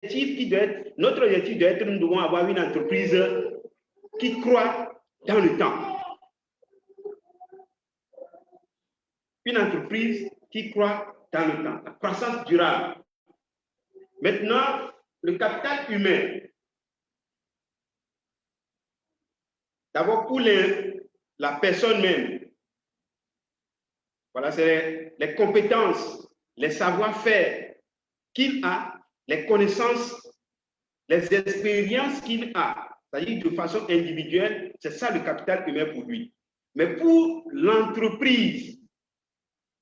notre objectif doit être, nous devons avoir une entreprise qui croît dans le temps. Une entreprise qui croît dans le temps, la croissance durable. Maintenant, le capital humain. D'abord, pour la personne même, voilà, c'est les compétences, les savoir-faire qu'il a, les connaissances, les expériences qu'il a, c'est-à-dire de façon individuelle, c'est ça le capital humain pour lui. Mais pour l'entreprise,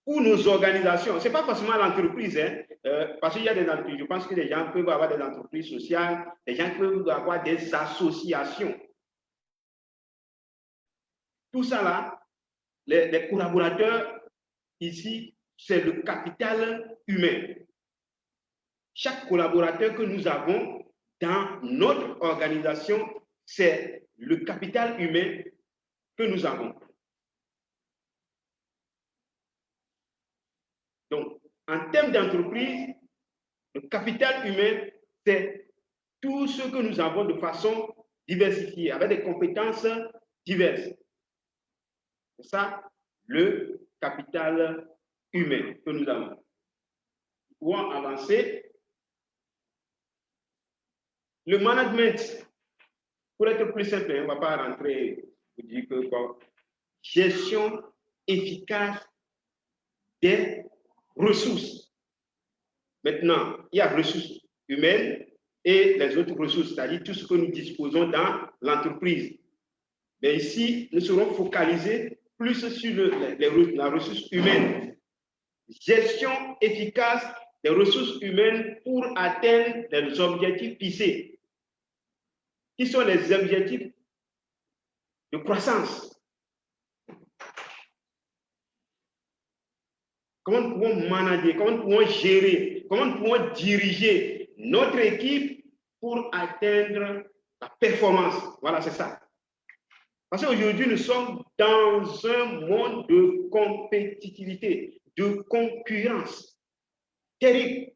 pour nos organisations, ce n'est pas forcément l'entreprise, hein, parce qu'il y a des entreprises, je pense que les gens peuvent avoir des entreprises sociales, les gens peuvent avoir des associations. Tout ça là, les collaborateurs ici, c'est le capital humain. Chaque collaborateur que nous avons dans notre organisation, c'est le capital humain que nous avons. Donc, en termes d'entreprise, le capital humain, c'est tout ce que nous avons de façon diversifiée, avec des compétences diverses. C'est ça, le capital humain que nous avons. Nous pouvons avancer. Le management, pour être plus simple, on ne va pas rentrer, vous dire que quoi, gestion efficace des ressources. Maintenant, il y a ressources humaines et les autres ressources, c'est-à-dire tout ce que nous disposons dans l'entreprise. Mais ici, nous serons focalisés plus sur la ressource humaine. Gestion efficace des ressources humaines pour atteindre les objectifs fixés, qui sont les objectifs de croissance. Comment nous pouvons manager, comment nous pouvons gérer, comment nous pouvons diriger notre équipe pour atteindre la performance. Voilà, c'est ça. Parce qu'aujourd'hui, nous sommes dans un monde de compétitivité, de concurrence terrible.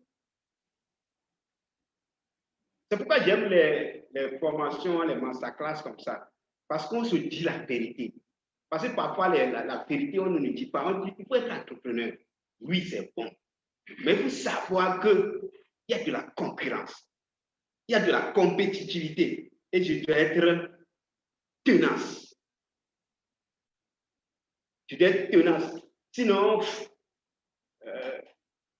C'est pourquoi j'aime les formations, les masterclass comme ça. Parce qu'on se dit la vérité. Parce que parfois, la vérité, on ne nous dit pas. On dit qu'il faut être entrepreneur. Oui, c'est bon. Mais il faut savoir qu'il y a de la concurrence. Il y a de la compétitivité. Et je dois être tenace. Je dois être tenace. Sinon,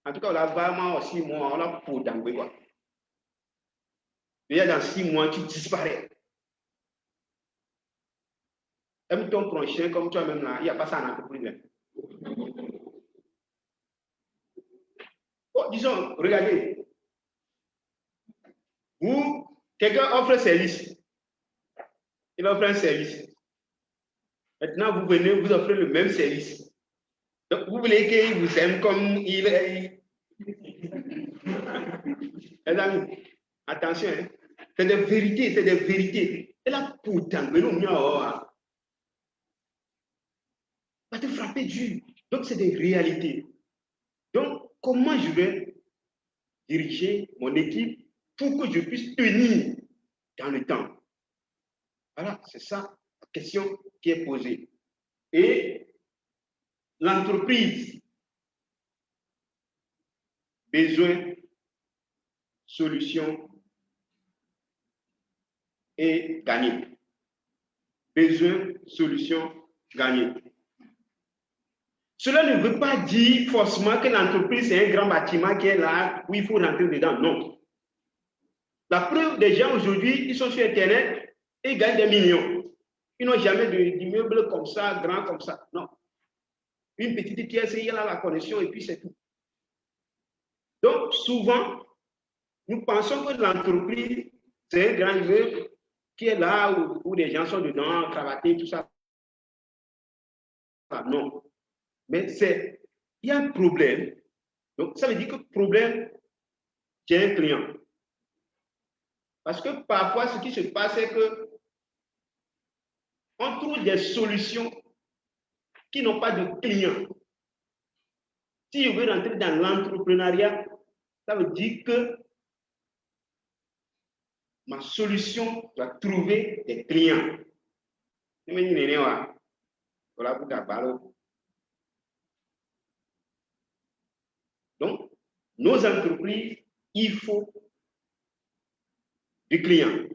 en tout cas, on a vraiment aussi, moi, on a pour d'anglais, quoi. Déjà, dans 6 mois, tu disparais. Aime ton prochain comme toi-même là, il n'y a pas ça en entreprise. Bon, disons, regardez. Vous, quelqu'un offre un service. Il offre un service. Maintenant, vous venez, vous offrez le même service. Donc, vous voulez qu'il vous aime comme il est. Les amis, attention, hein. C'est des vérités, c'est des vérités. Et là, pourtant, mais non, va te frapper dur. Donc, c'est des réalités. Donc, comment je vais diriger mon équipe pour que je puisse tenir dans le temps? Voilà, c'est ça la question qui est posée. Et l'entreprise, besoin, solution et gagner. Besoin, solution, gagner. Cela ne veut pas dire forcément que l'entreprise c'est un grand bâtiment qui est là où il faut rentrer dedans. Non. La preuve des gens aujourd'hui, ils sont sur Internet et ils gagnent des millions. Ils n'ont jamais d'immeuble comme ça, grand comme ça. Non. Une petite pièce, il y a la connexion et puis c'est tout. Donc, souvent, nous pensons que l'entreprise, c'est un grand immeuble qui est là où les gens sont dedans, cravatés, tout ça. Non. Mais il y a un problème. Donc, ça veut dire que problème, j'ai un client. Parce que parfois, ce qui se passe, c'est que on trouve des solutions qui n'ont pas de clients. Si je veux rentrer dans l'entrepreneuriat, ça veut dire que ma solution doit trouver des clients. Donc, nos entreprises, il faut des clients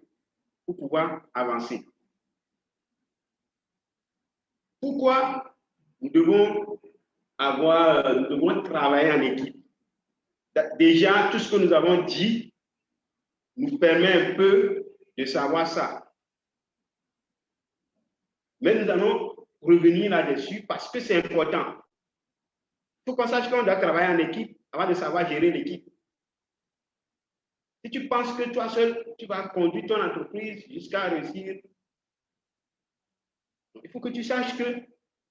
pour pouvoir avancer. Pourquoi nous devons travailler en équipe? Déjà, tout ce que nous avons dit nous permet un peu de savoir ça. Mais nous allons revenir là-dessus parce que c'est important. Il faut qu'on sache qu'on doit travailler en équipe avant de savoir gérer l'équipe. Si tu penses que toi seul, tu vas conduire ton entreprise jusqu'à réussir, il faut que tu saches que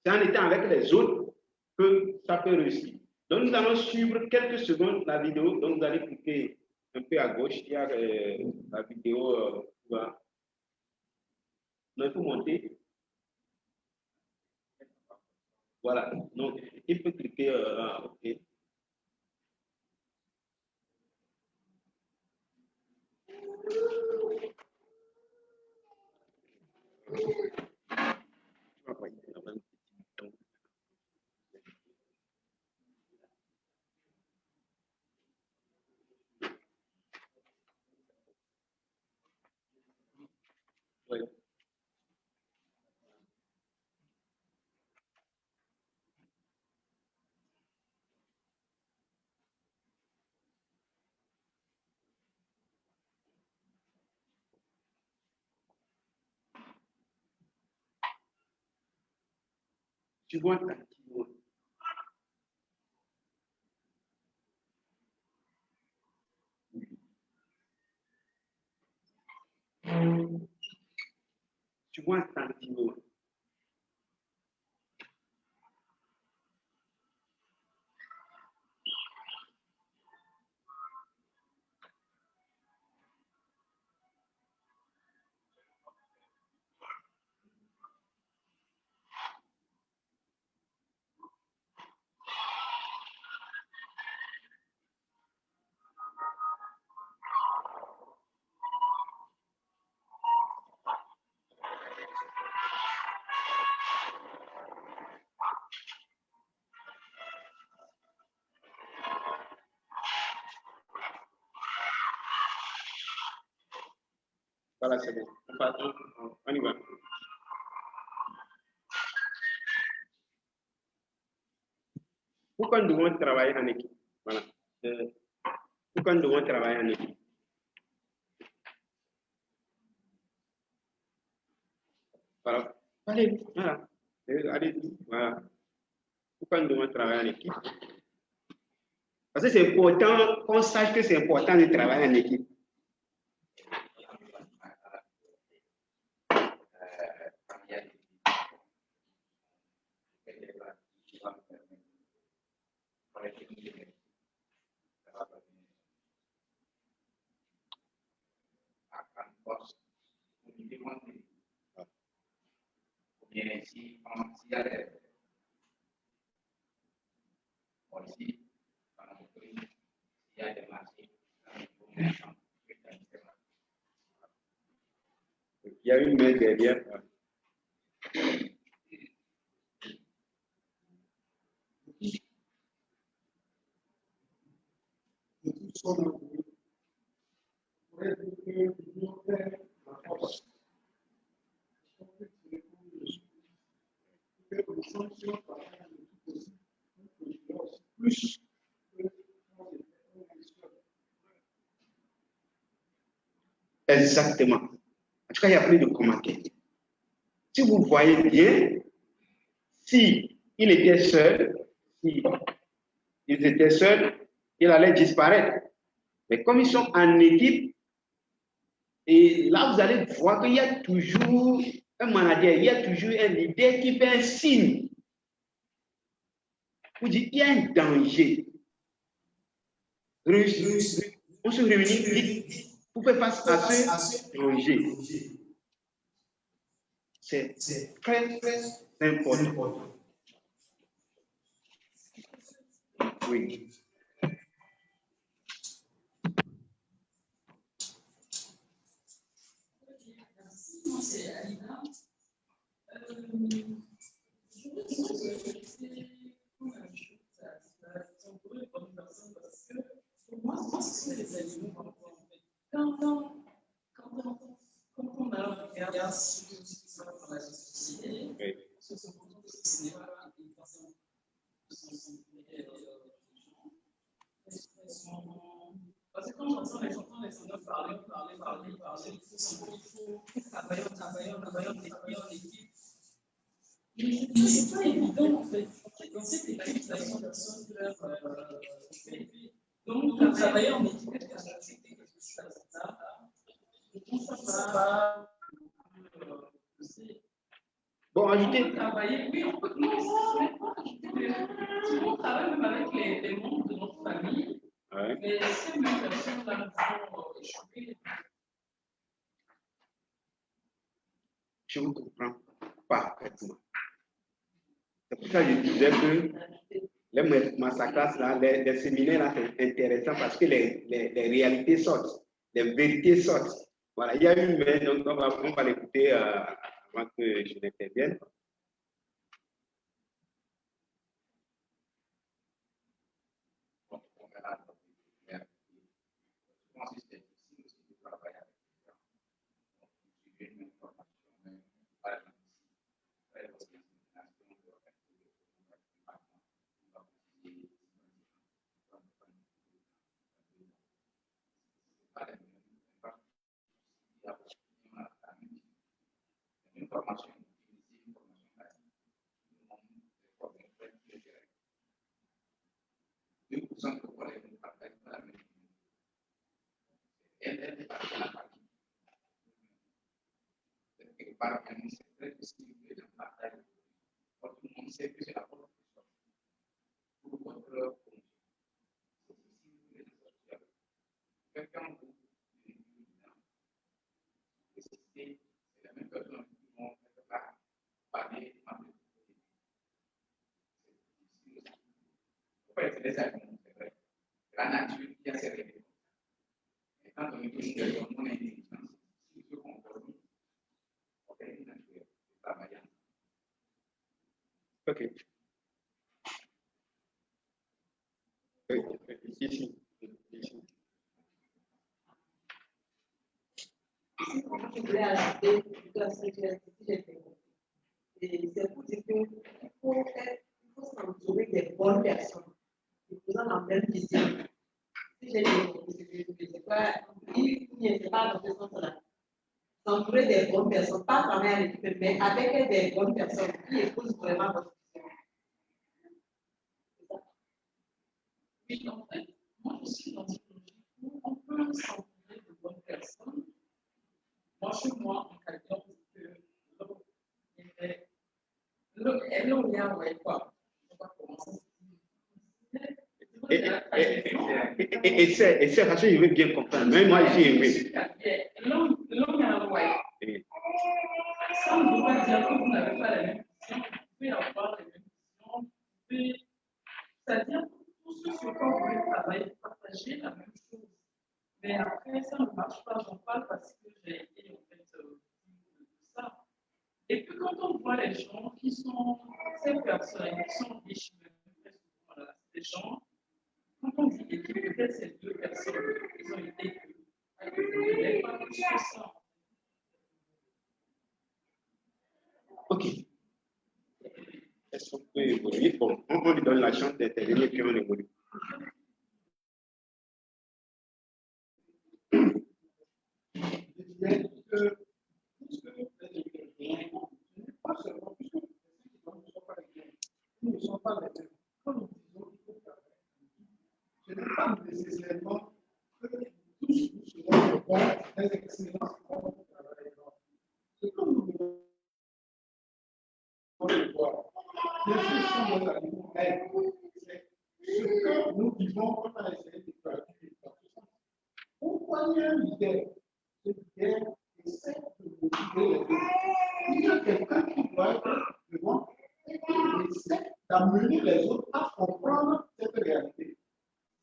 c'est en étant avec les autres que ça peut réussir. Donc, nous allons suivre quelques secondes la vidéo. Donc, vous allez cliquer un peu à gauche. Il y a la vidéo. Non, il faut monter. Voilà. Donc, il peut cliquer. OK. Oui. Tu vois ta keyword. Tu vois ta keyword. Voilà, c'est bon. On y va. Pourquoi nous devons travailler en équipe? Voilà. Pourquoi nous devons travailler en équipe? Voilà. Allez, voilà. Allez, voilà. Pourquoi nous devons travailler en équipe? Parce que c'est important qu'on sache que c'est important de travailler en équipe. Il y a une main derrière. Exactement. En tout cas, il n'y a plus de commentaires. Si vous voyez bien, si il était seul, si ils étaient seuls, il allait disparaître. Mais comme ils sont en équipe, et là, vous allez voir qu'il y a toujours un manager, il y a toujours un leader qui fait un signe. Vous dites, il y a un danger. On se réunit vite pour faire face à ce danger. C'est très, très important. Oui. c'est Alina. Je me sens que c'est comme un jeu, ça s'entourer de bonnes personnes parce que pour moi, ce sont les animaux parfois en fait. Quand on a un regard sur ce qui se passe dans la société, ce sont pourtant des cinémas et des personnes qui sont sensibilisées parce que quand j'entends les enfants parler, il faut travailler en équipe. Mais c'est pas évident en fait. Dans cette équipe, il y a une personne qui leur donc, travailler en équipe, c'est quelque chose comme ça. Donc, ça va. Bon, ajoutez. Travailler, oui, on peut. Non, on travaille même avec les membres de notre famille. Ouais. Mais ces mêmes personnes-là vont échouer. Je vous comprends parfaitement. C'est pour ça que je disais que les massacres, là, les séminaires, là, c'est intéressant parce que les réalités sortent, les vérités sortent. Voilà, il y a une main, donc on va l'écouter avant que je n'intervienne. La nature qui a ses règles. Étant donné que nous avons mon intelligence, si nous comportons, ok, la nature est travaillant. Ok. Ici. Je voulais ajouter la sécurité. Et c'est pour dire qu'il faut s'entourer des bonnes personnes. Et vous en avez même ici. Si j'ai dit, c'est pas dans ce sens-là. S'entourer des bonnes personnes, pas travailler avec l'équipe, mais avec des bonnes personnes qui épousent vraiment votre vision. Oui, en fait, moi je suis dans une logique où on peut s'entourer de bonnes personnes. Moi, chez moi, en Californie, on dit que l'eau est là, ouais, quoi. On va commencer. Et c'est parce que je veux bien comprendre. Même moi, j'ai aimé. L'homme est un roi. Ça ne veut pas dire que vous n'avez pas la même vision. Vous pouvez avoir la même vision. C'est-à-dire que tous ceux sur quoi vous voulez travailler, partager la même chose. Mais après, ça ne marche pas. J'en parle parce que j'ai été en fait de ça. Et puis quand on voit les gens qui sont, ces personnes qui sont riches, voilà, ces gens, quand on dit équipe, peut-être ces deux personnes, ils ont été avec pas plus que ça. Ok. Est-ce qu'on peut évoluer? Bon, on lui donne la chance d'intervenir puis on évolue. Pas seulement puisque nous ne sommes pas les mêmes. Quand nous disons qu'il faut travailler, ce n'est pas nécessairement que tous nous serons des excellents pour travailler. Ce que nous devons voir, bien sûr, sont nos animaux, c'est ce que nous vivons, on a essayé de traduire dans ce sens. Pourquoi il y a un leader? Ce leader essaie de motiver les autres. Il y a quelqu'un qui doit être devant et qui essaie d'amener les autres à comprendre cette réalité.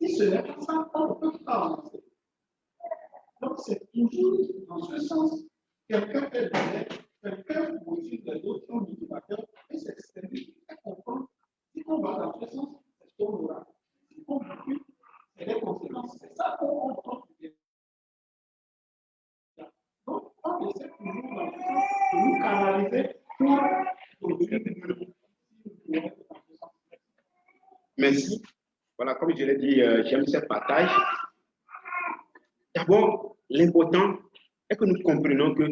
Si ce n'est pas ça, on ne peut pas avancer. Donc, c'est toujours dans ce sens, quelqu'un est leader quelqu'un ou aussi des autres sont motivateurs, et c'est lui qui comprend. Si on va dans ce sens, c'est ce qu'on aura. Si on recule, c'est les conséquences. C'est ça qu'on comprend. Donc, on essaie toujours dans ce sens de nous canaliser pour produire. Merci. Voilà, comme je l'ai dit, j'aime ce partage. D'abord, l'important est que nous comprenions que,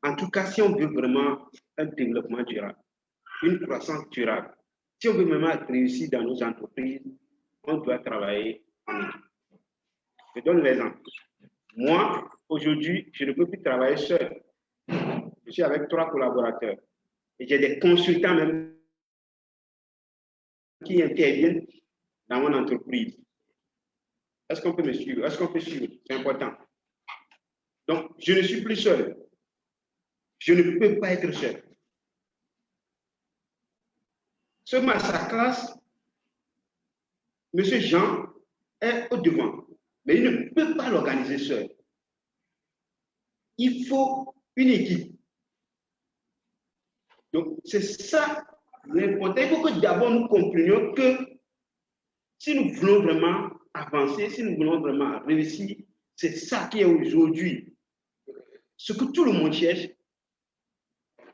en tout cas, si on veut vraiment un développement durable, une croissance durable, si on veut vraiment réussir dans nos entreprises, on doit travailler en équipe. Je donne l'exemple. Moi, aujourd'hui, je ne peux plus travailler seul. Je suis avec 3 collaborateurs. Et j'ai des consultants même qui interviennent dans mon entreprise. Est-ce qu'on peut me suivre? Est-ce qu'on peut suivre? C'est important. Donc, je ne suis plus seul. Je ne peux pas être seul. Ce masterclass, M. Jean est au devant, mais il ne peut pas l'organiser seul. Il faut une équipe. Donc, c'est ça l'important. Il faut que d'abord nous comprenions que si nous voulons vraiment avancer, si nous voulons vraiment réussir, c'est ça qui est aujourd'hui ce que tout le monde cherche.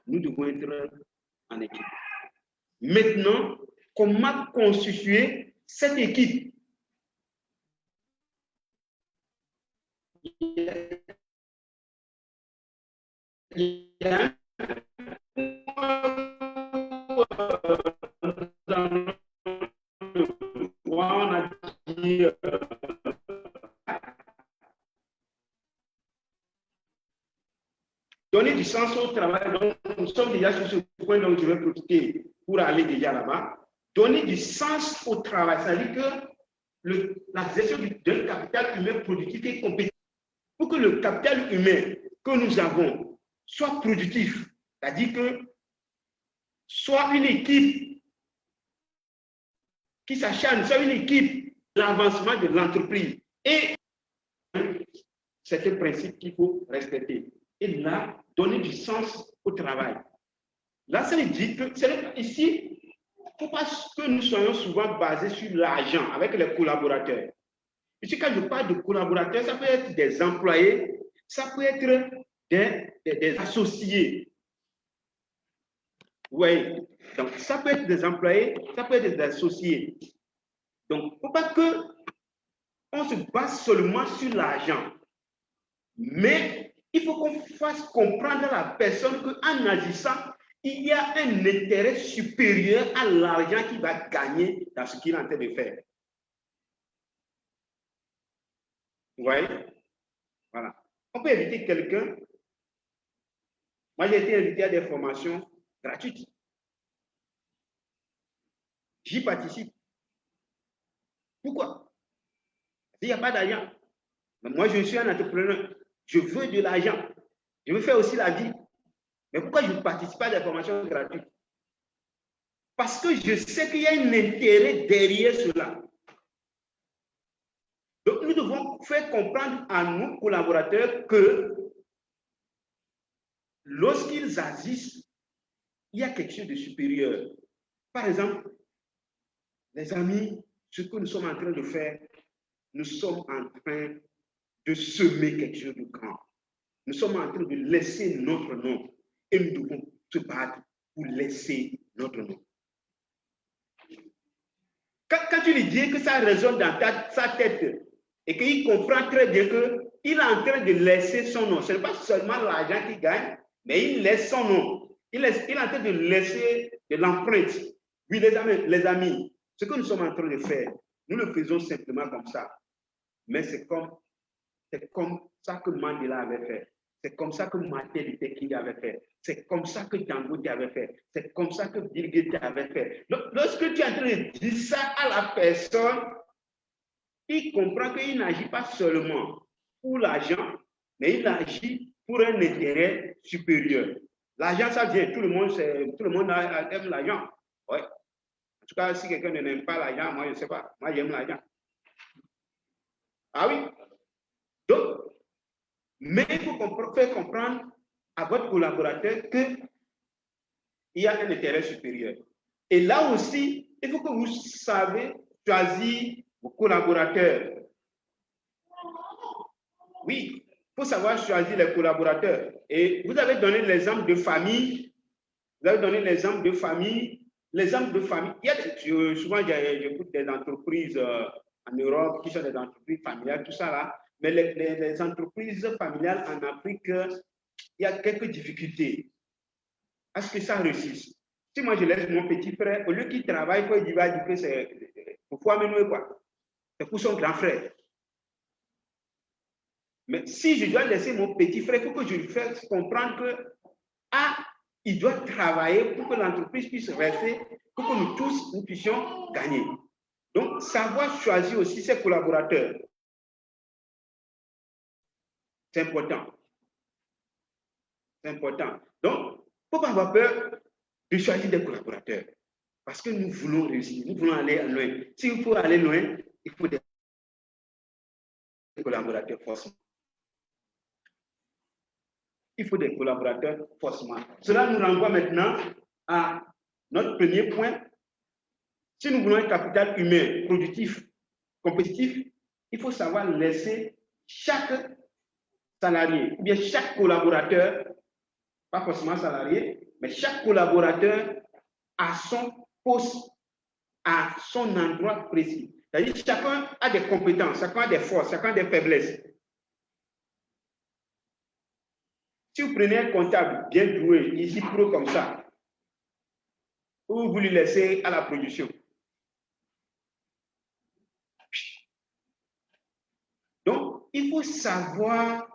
Nous devons être en équipe. Maintenant, comment constituer cette équipe? Il y a on a dit donner du sens au travail. Donc, nous sommes déjà sur ce point, donc je vais profiter pour aller déjà là-bas. Donner du sens au travail, c'est-à-dire que la gestion d'un capital humain productif et compétitif. Pour que le capital humain que nous avons soit productif, c'est-à-dire que soit une équipe qui s'acharne, soit une équipe de l'avancement de l'entreprise. Et c'est un principe qu'il faut respecter. Et là, donner du sens au travail. Là, ça veut dire que ici, il ne faut pas que nous soyons souvent basés sur l'argent avec les collaborateurs. Ici, quand je parle de collaborateurs, ça peut être des employés, ça peut être des associés. Oui, donc ça peut être des employés, ça peut être des associés. Donc, il ne faut pas qu'on se base seulement sur l'argent. Mais il faut qu'on fasse comprendre à la personne qu'en agissant, il y a un intérêt supérieur à l'argent qu'il va gagner dans ce qu'il est en train de faire. Vous voyez? Voilà. On peut inviter quelqu'un. Moi, j'ai été invité à des formations gratuites. J'y participe. Pourquoi? Il n'y a pas d'argent. Moi, je suis un entrepreneur. Je veux de l'argent. Je veux faire aussi la vie. Mais pourquoi je ne participe pas à des formations gratuites? Parce que je sais qu'il y a un intérêt derrière cela. Donc, nous devons faire comprendre à nos collaborateurs que lorsqu'ils agissent, il y a quelque chose de supérieur. Par exemple, les amis, ce que nous sommes en train de faire, nous sommes en train de semer quelque chose de grand. Nous sommes en train de laisser notre nom et nous devons se battre pour laisser notre nom. Quand tu lui dis que ça résonne dans sa tête et qu'il comprend très bien qu'il est en train de laisser son nom, ce n'est pas seulement l'argent qu'il gagne, mais il laisse son nom. Il est en train de laisser de l'empreinte. Oui, les amis, ce que nous sommes en train de faire, nous le faisons simplement comme ça. Mais c'est comme ça que Mandela avait fait. C'est comme ça que Martin Luther King avait fait. C'est comme ça que Dangote avait fait. C'est comme ça que Bill Gates avait fait. Lorsque tu es en train de dire ça à la personne, il comprend qu'il n'agit pas seulement pour l'argent, mais il agit pour un intérêt supérieur. L'argent, ça vient. Tout le monde aime l'argent. Ouais. En tout cas, si quelqu'un n'aime pas l'argent, moi, je ne sais pas. Moi, j'aime l'argent. Ah oui? Donc, mais il faut faire comprendre à votre collaborateur qu'il y a un intérêt supérieur. Et là aussi, il faut que vous savez choisir vos collaborateurs. Oui, il faut savoir choisir les collaborateurs. Et vous avez donné l'exemple de famille. Vous avez donné l'exemple de famille. L'exemple de famille, il y a souvent, j'écoute des entreprises en Europe qui sont des entreprises familiales, tout ça là. Mais les entreprises familiales en Afrique, il y a quelques difficultés à ce que ça réussisse. Si moi je laisse mon petit frère, au lieu qu'il travaille, il va dire que c'est pour amener quoi. C'est pour son grand frère. Mais si je dois laisser mon petit frère, il faut que je lui fasse comprendre que il doit travailler pour que l'entreprise puisse rester, pour que nous tous nous puissions gagner. Donc, savoir choisir aussi ses collaborateurs. C'est important. C'est important. Donc, il ne faut pas avoir peur de choisir des collaborateurs. Parce que nous voulons réussir, nous voulons aller loin. S'il faut aller loin, il faut des collaborateurs forcément. Il faut des collaborateurs forcément. Cela nous renvoie maintenant à notre premier point. Si nous voulons un capital humain productif, compétitif, il faut savoir laisser chaque salarié, ou bien chaque collaborateur, pas forcément salarié, mais chaque collaborateur à son poste, à son endroit précis. C'est-à-dire que chacun a des compétences, chacun a des forces, chacun a des faiblesses. Si vous prenez un comptable bien doué, ici pro comme ça, ou vous lui laissez à la production. Donc, il faut savoir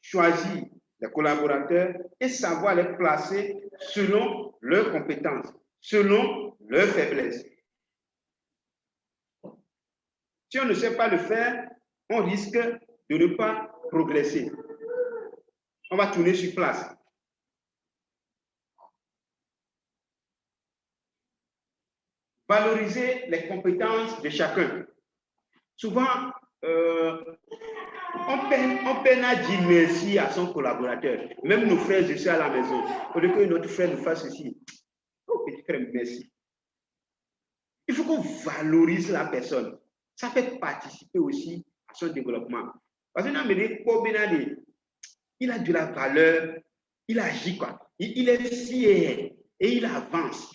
choisir les collaborateurs et savoir les placer selon leurs compétences, selon leurs faiblesses. Si on ne sait pas le faire, on risque de ne pas progresser. On va tourner sur place. Valoriser les compétences de chacun. Souvent, on peine à dire merci à son collaborateur. Même nos frères ici à la maison. Au lieu que notre frère nous fasse ceci. Oh, petit frère, merci. Il faut qu'on valorise la personne. Ça fait participer aussi à son développement. Parce que il a de la valeur, il agit quoi. Il est fier et il avance.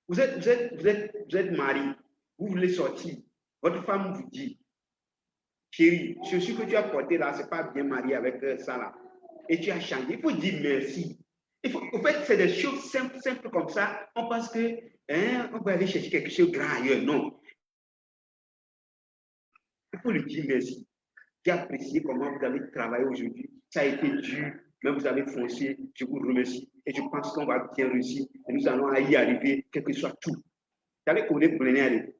Vous êtes marié, vous voulez sortir. Votre femme vous dit, chérie, ce que tu as porté là, ce n'est pas bien marié avec ça là. Et tu as changé. Il faut dire merci. En fait, c'est des choses simples comme ça. On pense que on va aller chercher quelque chose de grand ailleurs. Non. Il faut lui dire merci. J'ai apprécié comment vous avez travaillé aujourd'hui. Ça a été dur, mais vous avez foncé. Je vous remercie. Et je pense qu'on va bien réussir. Et nous allons y arriver, quel que soit tout. Vous savez qu'on est plein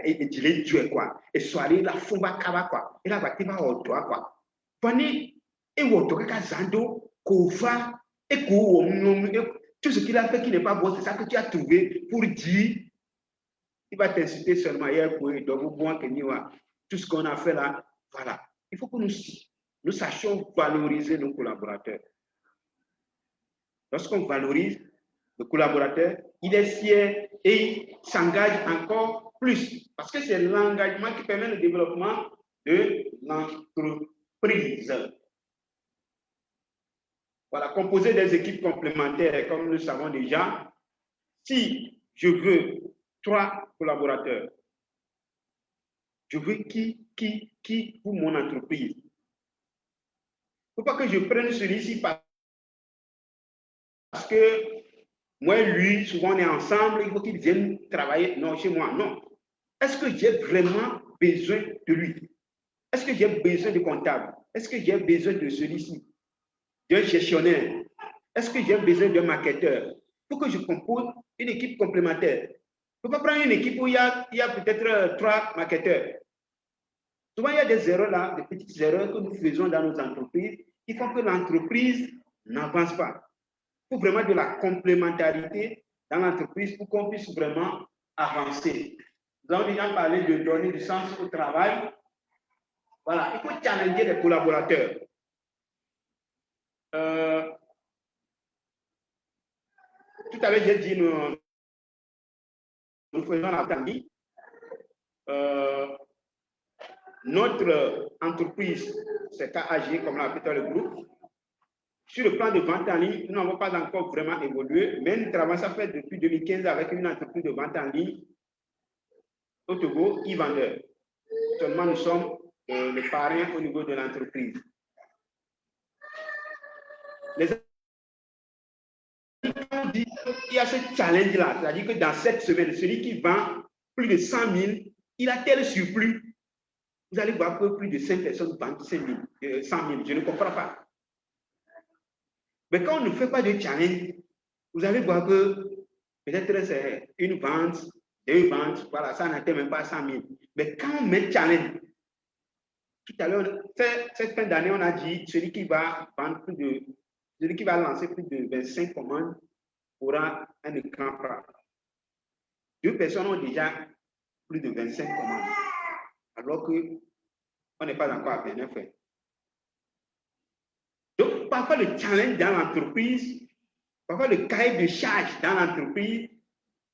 et dire Dieu quoi. Et soirée, la fumba kaba quoi. Et la bâtiment au doigt quoi. Prenez et votre kazando, kova, et tout ce qu'il a fait qui n'est pas bon, c'est ça que tu as trouvé pour dire. Il va t'inciter seulement hier pour tout ce qu'on a fait là. Voilà. Il faut que nous sachions valoriser nos collaborateurs. Lorsqu'on valorise le collaborateur, il est fier et il s'engage encore plus. Parce que c'est l'engagement qui permet le développement de l'entreprise. Voilà, composer des équipes complémentaires, comme nous le savons déjà. Si je veux 3 collaborateurs, je veux qui pour mon entreprise. Il ne faut pas que je prenne celui-ci parce que moi, lui, souvent on est ensemble, il faut qu'il vienne travailler chez moi. Non. Est-ce que j'ai vraiment besoin de lui? Est-ce que j'ai besoin de comptable? Est-ce que j'ai besoin de celui-ci? D'un gestionnaire? Est-ce que j'ai besoin d'un marketeur? Il faut que je compose une équipe complémentaire. Il ne faut pas prendre une équipe où il y a peut-être 3 marketeurs. Souvent, il y a des erreurs là, des petites erreurs que nous faisons dans nos entreprises qui font que l'entreprise n'avance pas. Il faut vraiment de la complémentarité dans l'entreprise pour qu'on puisse vraiment avancer. Nous avons déjà parlé de donner du sens au travail. Voilà, il faut challenger les collaborateurs. Tout à l'heure, j'ai dit, nous faisons la pandémie. Notre entreprise, c'est KAG, comme l'a appelé le groupe. Sur le plan de vente en ligne, nous n'avons pas encore vraiment évolué, mais nous travaillons ça fait depuis 2015 avec une entreprise de vente en ligne au Togo, e-vendeur. Seulement, nous sommes les parrains au niveau de l'entreprise. Il y a ce challenge-là, c'est-à-dire que dans cette semaine, celui qui vend plus de 100 000, il a tel surplus. Vous allez voir que plus de 5 personnes vendent 100 000. Je ne comprends pas. Mais quand on ne fait pas de challenge, vous allez voir que peut-être c'est une vente, 2 ventes, voilà, ça n'atteint même pas 100 000. Mais quand on met challenge, tout à l'heure, cette fin d'année, on a dit celui qui va vendre celui qui va lancer plus de 25 commandes aura un écran plat. 2 personnes ont déjà plus de 25 commandes, alors qu'on n'est pas encore à bien fait. Donc, parfois, le challenge dans l'entreprise, parfois, le cahier de charge dans l'entreprise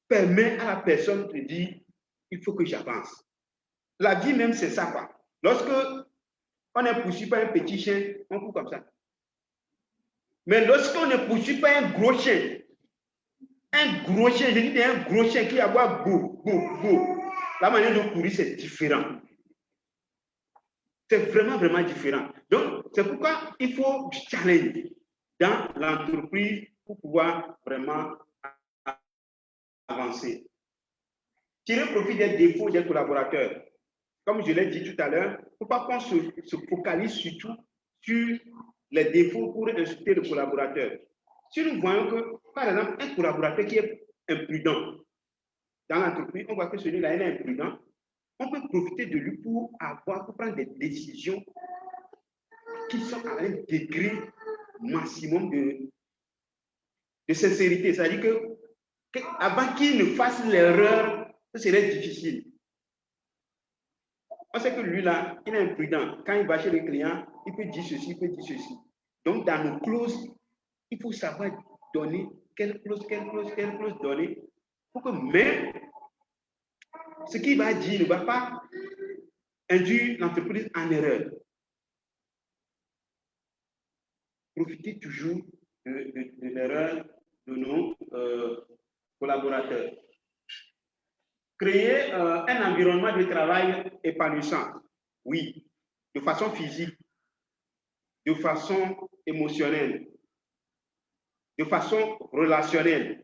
permet à la personne de dire il faut que j'avance. La vie même, c'est ça, quoi. Lorsque on est poursuivi par un petit chien, on court comme ça. Mais lorsqu'on est poursuivi par un gros chien, je dis un gros chien qui aboie beau, la manière de courir, c'est différent. C'est vraiment, vraiment différent. Donc, c'est pourquoi il faut du challenge dans l'entreprise pour pouvoir vraiment avancer. Tirer profit des défauts des collaborateurs. Comme je l'ai dit tout à l'heure, il ne faut pas qu'on se focalise surtout sur les défauts pour insulter le collaborateur. Si nous voyons que, par exemple, un collaborateur qui est imprudent dans l'entreprise, on voit que celui-là est imprudent, on peut profiter de lui pour prendre des décisions qui sont à un degré maximum de sincérité. C'est-à-dire que avant qu'il ne fasse l'erreur, ce serait difficile. On sait que lui là, il est imprudent. Quand il va chez le client, il peut dire ceci, il peut dire ceci. Donc, dans nos clauses, il faut savoir donner quelle clause donner pour que même ce qu'il va dire ne va pas induire l'entreprise en erreur. Profitez toujours de l'erreur de nos collaborateurs. Créer un environnement de travail épanouissant, oui, de façon physique, de façon émotionnelle, de façon relationnelle.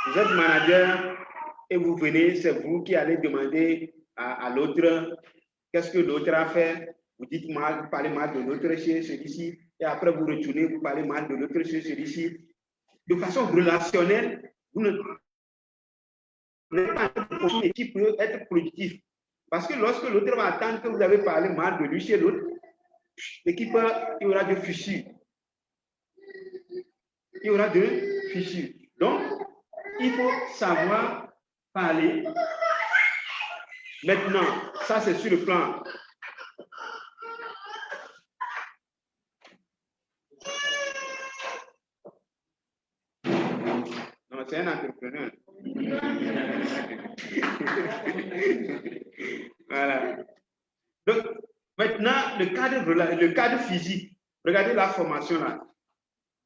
Vous êtes manager et vous venez, c'est vous qui allez demander à l'autre qu'est-ce que l'autre a fait. Vous dites mal, vous parlez mal de l'autre chez celui-ci, et après vous retournez, vous parlez mal de l'autre chez celui-ci. De façon relationnelle, vous ne pas une équipe qui peut être productif. Parce que lorsque l'autre va attendre que vous avez parlé mal de lui chez l'autre, l'équipe, il y aura de fissures. Il y aura de fissures. Donc, il faut savoir parler. Maintenant, ça c'est sur le plan. Non, c'est un entrepreneur. Voilà. Donc, maintenant, le cadre physique. Regardez la formation là.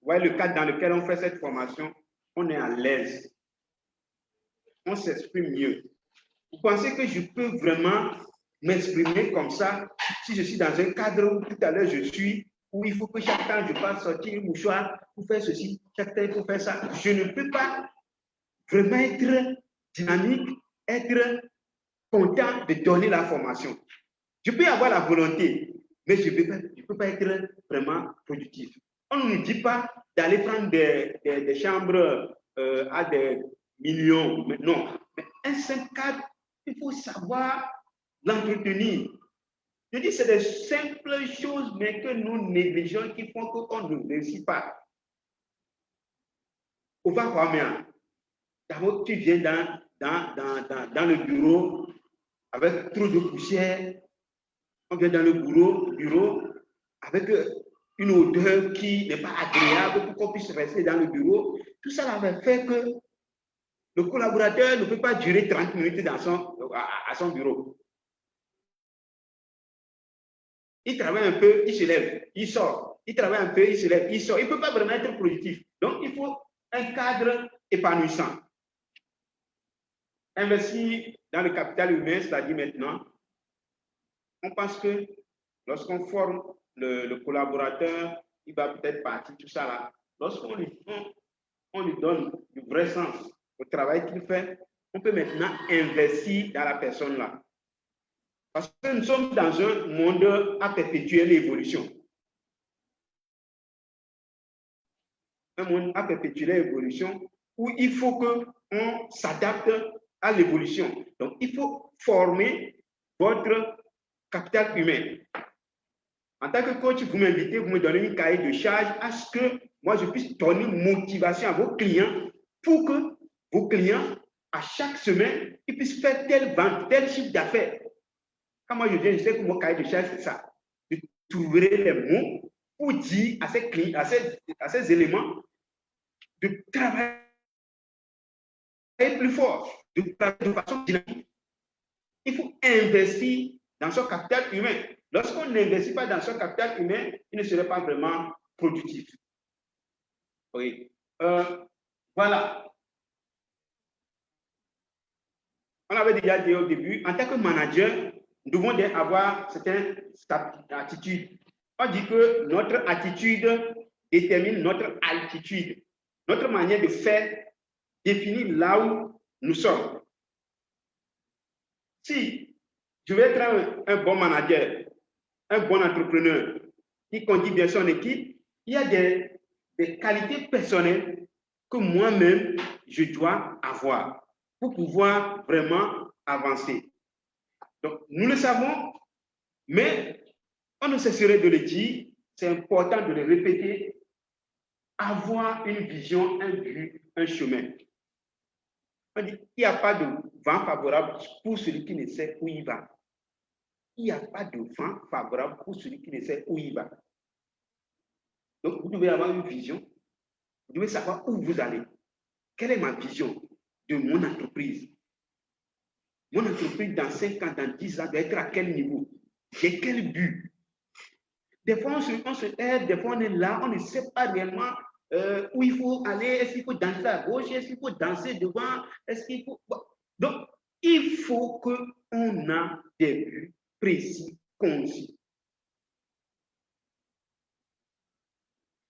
Vous voyez le cadre dans lequel on fait cette formation, on est à l'aise. On s'exprime mieux. Vous pensez que je peux vraiment m'exprimer comme ça si je suis dans un cadre où tout à l'heure je suis, où il faut que chaque temps je fasse sortir un mouchoir pour faire ceci, chaque temps il faut faire ça. Je ne peux pas vraiment être dynamique, être content de donner la formation. Je peux avoir la volonté, mais je ne peux pas être vraiment productif. On ne nous dit pas d'aller prendre des chambres à des millions. Mais non, mais un simple cadre, il faut savoir l'entretenir. Je dis c'est des simples choses, mais que nous négligeons qui font qu'on ne réussit pas. On va voir bien. D'abord, tu viens dans le bureau avec trop de poussière. On vient dans le bureau avec une odeur qui n'est pas agréable pour qu'on puisse rester dans le bureau. Tout ça avait fait que le collaborateur ne peut pas durer 30 minutes à son bureau. Il travaille un peu, il se lève, il sort. Il travaille un peu, il se lève, il sort. Il ne peut pas vraiment être productif. Donc, il faut un cadre épanouissant. Investir dans le capital humain, c'est-à-dire maintenant, on pense que lorsqu'on forme le collaborateur, il va peut-être partir, tout ça là. Lorsqu'on lui donne du vrai sens au travail qu'il fait, on peut maintenant investir dans la personne là. Parce que nous sommes dans un monde à perpétuelle évolution. Un monde à perpétuelle évolution où il faut qu'on s'adapte à l'évolution. Donc, il faut former votre capital humain. En tant que coach, vous m'invitez, vous me donnez une cahier de charge à ce que moi, je puisse donner motivation à vos clients pour que vos clients, à chaque semaine, ils puissent faire telle vente, tel chiffre d'affaires. Quand moi, je viens, je sais que mon cahier de charge, c'est ça. Je trouverai les mots pour dire à ces clients, à ces éléments de travailler plus fort, de travailler de façon dynamique. Il faut investir dans son capital humain. Lorsqu'on n'investit pas dans son capital humain, il ne serait pas vraiment productif. Oui. Voilà. On avait déjà dit au début, en tant que manager, nous devons avoir certaines attitudes. On dit que notre attitude détermine notre altitude. Notre manière de faire définit là où nous sommes. Si je veux être un bon manager, un bon entrepreneur qui conduit bien son équipe, il y a des qualités personnelles que moi-même, je dois avoir pour pouvoir vraiment avancer. Donc, nous le savons, mais on ne cesserait de le dire, c'est important de le répéter, avoir une vision, un but, un chemin. On dit, il n'y a pas de vent favorable pour celui qui ne sait où il va. Il n'y a pas de vent favorable pour celui qui ne sait où il va. Donc, vous devez avoir une vision. Vous devez savoir où vous allez. Quelle est ma vision de mon entreprise? Mon entreprise, dans 5 ans, dans 10 ans, doit être à quel niveau? J'ai quel but? Des fois, on se aide, des fois, on est là, on ne sait pas réellement où il faut aller. Est-ce qu'il faut danser à gauche? Est-ce qu'il faut danser devant? Est-ce qu'il faut... Donc, il faut qu'on ait des buts précis, concis.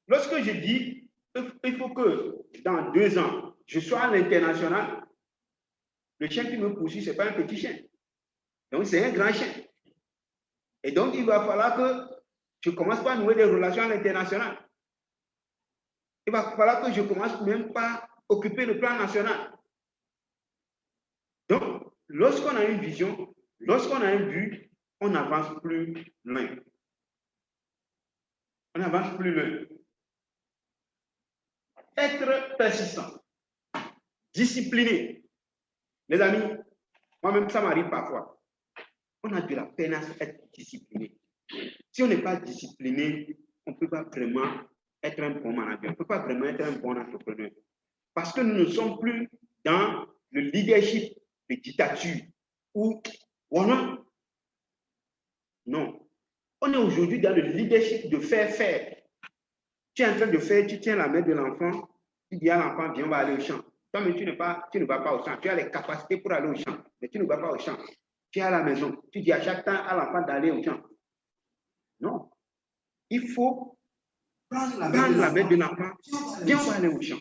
Lorsque je dis il faut que dans 2 ans, je sois à l'international, le chien qui me poursuit, ce n'est pas un petit chien. Donc, c'est un grand chien. Et donc, il va falloir que je commence par nouer des relations à l'international. Il va falloir que je commence même par occuper le plan national. Donc, lorsqu'on a une vision, lorsqu'on a un but, on n'avance plus loin. On n'avance plus loin. Être persistant, discipliné. Les amis, moi-même, ça m'arrive parfois. On a de la peine à être discipliné. Si on n'est pas discipliné, on ne peut pas vraiment être un bon manager. On ne peut pas vraiment être un bon entrepreneur. Parce que nous ne sommes plus dans le leadership de dictature où voilà. Non. On est aujourd'hui dans le leadership de faire. Tu es en train de faire, tu tiens la main de l'enfant, tu dis à l'enfant, viens, on va aller au champ. Toi, mais tu ne vas pas au champ. Tu as les capacités pour aller au champ, mais tu ne vas pas au champ. Tu es à la maison. Tu dis à chaque temps à l'enfant d'aller au champ. Non. Il faut prendre la main de l'enfant. Viens, on va aller au champ.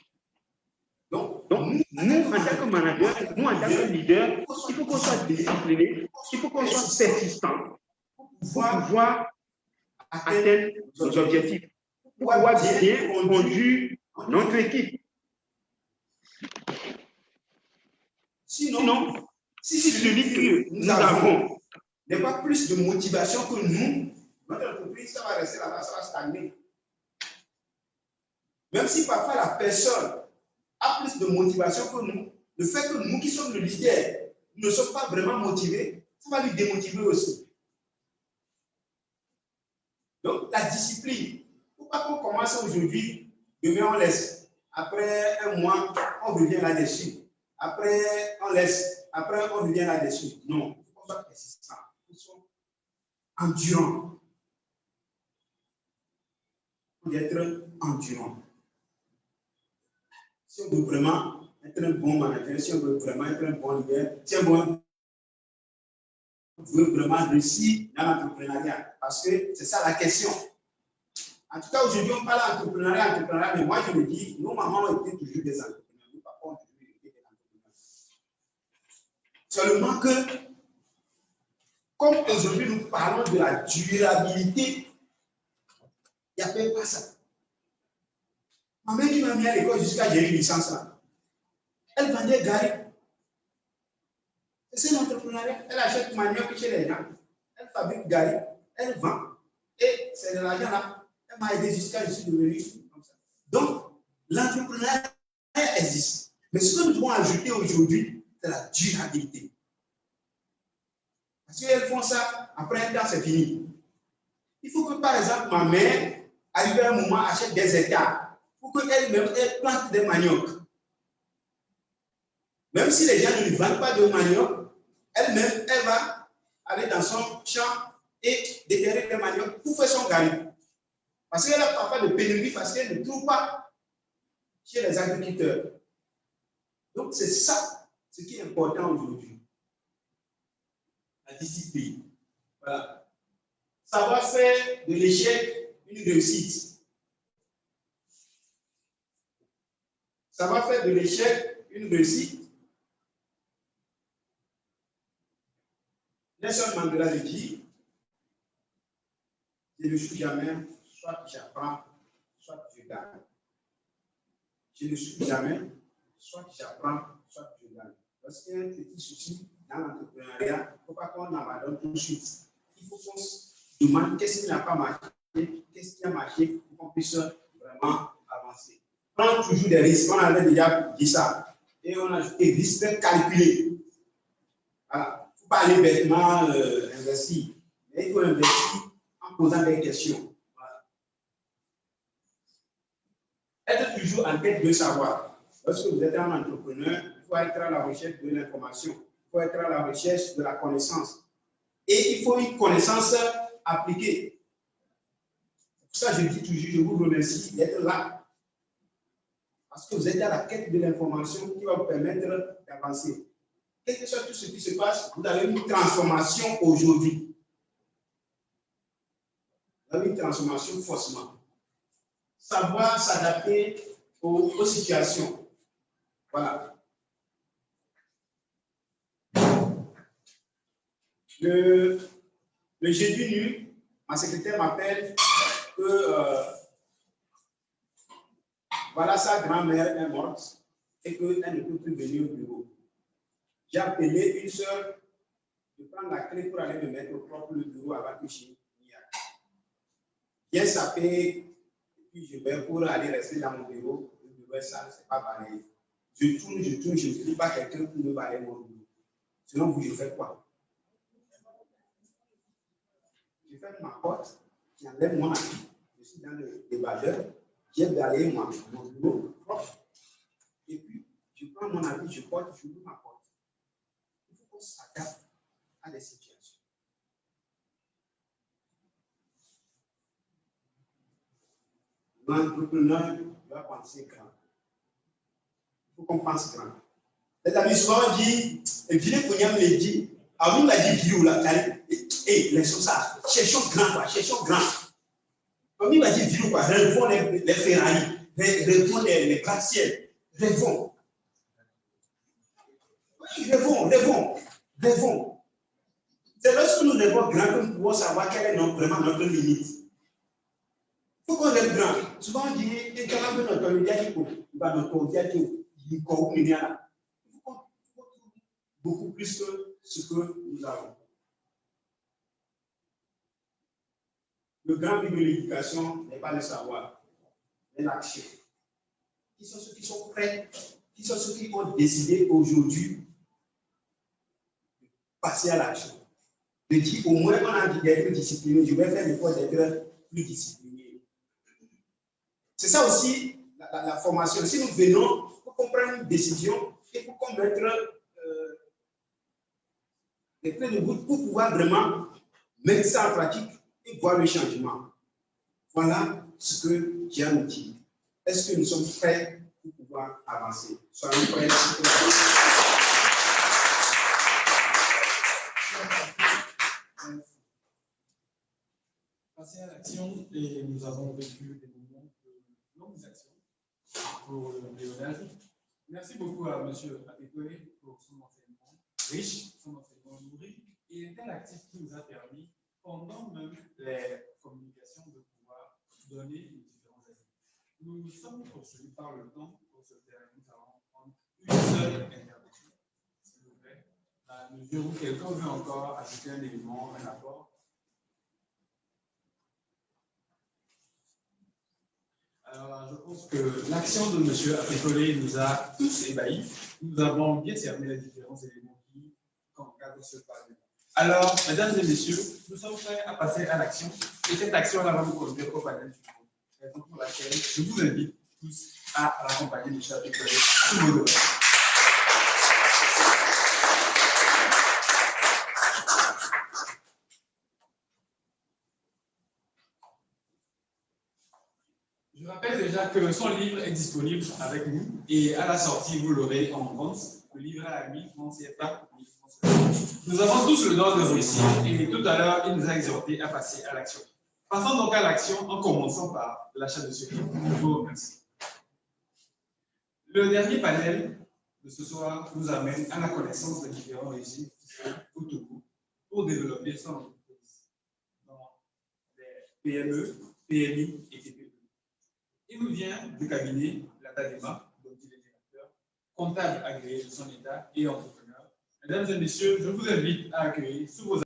Donc, nous, en tant que manager, nous, en tant que leader, il faut qu'on soit discipliné, il faut qu'on soit persistant pour pouvoir atteindre nos objectifs, pour pouvoir bien conduire notre équipe. Sinon, si celui que nous avons n'est pas plus de motivation que nous, notre entreprise, ça va rester là-bas, ça va stagner. Même si parfois la personne a plus de motivation que nous, le fait que nous qui sommes le leader, nous ne sommes pas vraiment motivés, Ça va lui démotiver aussi. Donc, la discipline. Il ne faut pas qu'on commence aujourd'hui, demain on laisse. Après un mois, on revient là-dessus. Après, on laisse. Après, on revient là-dessus. Non, il faut pas persistant. Il faut endurant. Il faut être endurant. Si on veut vraiment être un bon manager, si on veut vraiment être un bon leader, si on veut vraiment réussir dans l'entrepreneuriat, parce que c'est ça la question. En tout cas, aujourd'hui, on parle d'entrepreneuriat, mais moi, je me dis, nos mamans ont été toujours des entrepreneurs, nos papas ont toujours été des entrepreneurs. Seulement que, comme aujourd'hui, nous parlons de la durabilité, il n'y a pas ça. Ma mère qui m'a mis à l'école jusqu'à j'ai eu une licence là. Elle vendait gari. C'est l'entrepreneuriat. Elle achète manioc chez les gens. Elle fabrique gari. Elle vend. Et c'est de l'argent là. Elle m'a aidé jusqu'à je suis devenu comme ça. Donc, l'entrepreneuriat existe. Mais ce que nous devons ajouter aujourd'hui, c'est la durabilité. Parce qu'elles font ça, après un temps, c'est fini. Il faut que, par exemple, ma mère, arrive à un moment, achète des hectares. Pour qu'elle-même plante des maniocs. Même si les gens ne lui vendent pas de manioc, elle-même, elle va aller dans son champ et déterrer des maniocs pour faire son gari. Parce qu'elle n'a pas de pénurie, parce qu'elle ne trouve pas chez les agriculteurs. Donc, c'est ça ce qui est important aujourd'hui. La discipline. Voilà. Savoir faire de l'échec une réussite. Ça va faire de l'échec une réussite. Nelson Mandela le dit, je ne suis jamais, soit j'apprends, soit je gagne. Je ne suis jamais, soit j'apprends, soit je gagne. Lorsqu'il y a un petit souci dans l'entrepreneuriat, il ne faut pas qu'on abandonne tout de suite. Il faut qu'on se demande qu'est-ce qui n'a pas marché, qu'est-ce qui a marché pour qu'on puisse vraiment avancer. Prendre toujours des risques, on avait déjà dit ça. Et on a ajouté risques calculés. Voilà. Il ne faut pas aller bêtement investir. Mais il faut investir en posant des questions. Voilà. Être toujours en quête de savoir. Lorsque vous êtes un entrepreneur, il faut être à la recherche de l'information. Il faut être à la recherche de la connaissance. Et il faut une connaissance appliquée. C'est pour ça que je dis toujours, je vous remercie d'être là. Parce que vous êtes à la quête de l'information qui va vous permettre d'avancer. Quel que soit tout ce qui se passe, vous avez une transformation aujourd'hui. Vous avez une transformation forcément. Savoir s'adapter aux situations. Voilà. Le jeudi nu, ma secrétaire m'appelle que voilà, sa grand-mère est morte et qu'elle ne peut plus venir au bureau. J'ai appelé une soeur de prendre la clé pour aller me mettre au propre bureau avant que je n'y aille. Viens saper, et puis je vais pour aller rester dans mon bureau. Le bureau est sale, ce n'est pas pareil. Je tourne, je ne trouve pas quelqu'un pour me balayer mon bureau. Sinon, vous, je fais quoi? Je ferme ma porte, j'enlève mon habit, je suis dans le débardeur. J'ai balayé mon bureau propre. Et puis, je prends mon habit, je porte, je ouvre ma porte. Il faut qu'on s'adapte à des situations. L'entrepreneur doit penser grand. Il faut qu'on pense grand. Les amis, souvent on dit, et puis les cognats me dit, avant on l'a dit, vidéo là, et laissons ça, cherchons grand, quoi, cherchons grand. On m'a dit, dis-nous quoi, rêvons les Ferrari, rêvons les gratte-ciel, rêvons. Oui, rêvons. C'est lorsque nous rêvons grand que nous pouvons savoir quelle est vraiment notre limite. Il faut qu'on rêve grand. Souvent on dit, il faut beaucoup plus que ce que nous avons. Le grand but de l'éducation n'est pas le savoir, mais l'action. Qui sont ceux qui sont prêts, qui sont ceux qui ont décidé aujourd'hui de passer à l'action. de dire au moins on a dit d'être discipliné, je vais faire l'effort d'être plus discipliné. C'est ça aussi la formation. Si nous venons pour qu'on prenne une décision et pour qu'on mette les clés de voûte pour pouvoir vraiment mettre ça en pratique et voir le changement. Voilà ce que j'ai à nous dire. Est-ce que nous sommes prêts pour pouvoir avancer? Soyons prêts pour avancer. Passer à l'action et nous avons vécu des moments de longues actions pour le léonage. Merci beaucoup à M. Apécolé pour son enseignement riche, son enseignement nourri et interactif qui nous a permis, pendant même les communications, de pouvoir donner les différents avis. Nous sommes poursuivis par le temps pour ce faire. Nous allons prendre une seule intervention, s'il vous plaît. À mesure où quelqu'un veut encore ajouter un élément, un apport. Alors, je pense que l'action de M. Apécolé nous a tous ébahis. Nous avons bien cerné les différents éléments qui encadrent ce panel. Alors, mesdames et messieurs, nous sommes prêts à passer à l'action. Et cette action-là va vous conduire au panel suivant. Raison pour laquelle je vous invite tous à l'accompagner de M. Apécolé sous vos doigts. Je rappelle déjà que son livre est disponible avec nous et à la sortie, vous l'aurez en vente. Le livre est à 1000 francs CFA. Nous avons tous le droit de réussir et tout à l'heure, il nous a exhorté à passer à l'action. Passons donc à l'action en commençant par l'achat de ce livre. Je vous remercie. Le dernier panel de ce soir nous amène à la connaissance des différents régimes autour pour développer son entreprise dans les PME, PMI et TPE. Il nous vient du cabinet Latadema, dont il est directeur, comptable agréé de son État et entrepreneur. Mesdames et messieurs, je vous invite à accueillir sous vos